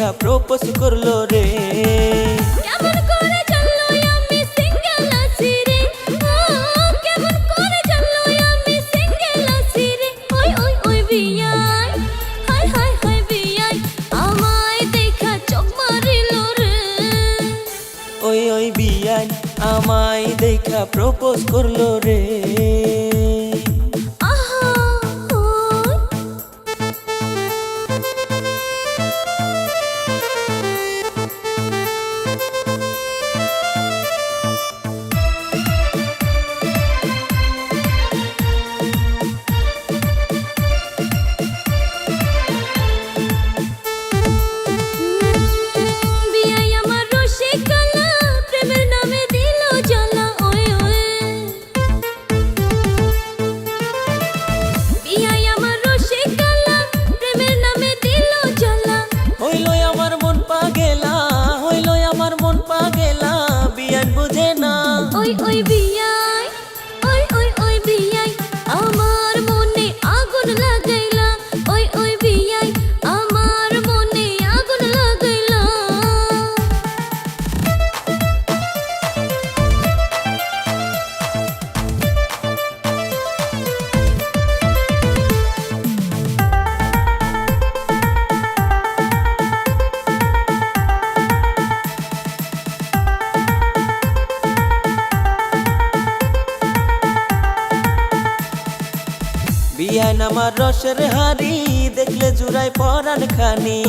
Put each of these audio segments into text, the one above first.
দেখা প্রপোজ করলো রে। কেমন করে জানলো আমি সিঙ্গেল আছি রে, কেমন করে জানলো আমি সিঙ্গেল আছি রে। ওই ওই ওই বিয়াই, হাই হাই হাই বিয়াই, আমায় দেখা চোখ মারিল রে। ওই ওই বিয়াই আমায় দেখা প্রপোজ করলো রে। ওই ওই বিয়াই, ওই ওই ওই বিয়াই, আমার মনে আগুন লাগাইলা। ওই ওই বিয়াই, আমার মনে আগুন লাগাইলা। বিয়ান আমার রসের হাড়ি, দেখলে জুড়াই পরাণ খানি।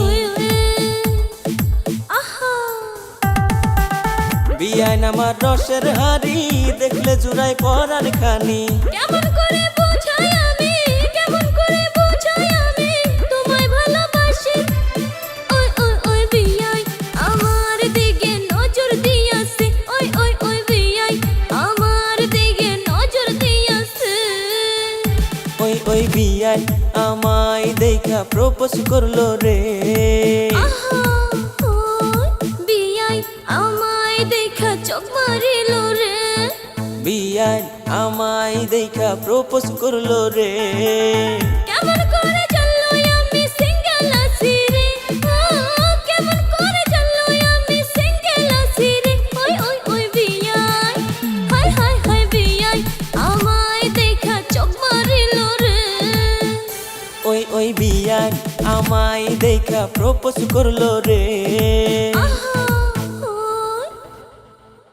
বিয়ান আমার রসের হাড়ি, দেখলে জুড়াই পরাণ খানি। কেমন করে বুঝাই আমি, কেমন করে বুঝাই আমি তোমায় ভালোবাসি। ওই ওই ওই বিয়াই আমার দিকে নজর দিয়াছে। ওই ওই ওই বিয়াই আমার দিকে নজর দিয়াছে। ওই ওই বিয়াই আমায় দেখা প্রপোজ করলো রে। বিয়াই আমায় দেখা চোখ মারিল রে। বিয়াই আমায় দেখা প্রপোজ করলো রে। কেমন করে জানলো আমি সিঙ্গেল আছি রে, কেমন করে জানলো আমি সিঙ্গেল আছি রে। ওই ওই ওই বিয়াই, হাই হাই হাই বিয়াই, আমায় দেখা চোখ মারিল রে। ওই ওই বিয়াই আমায় দেখা প্রপোজ করলো রে।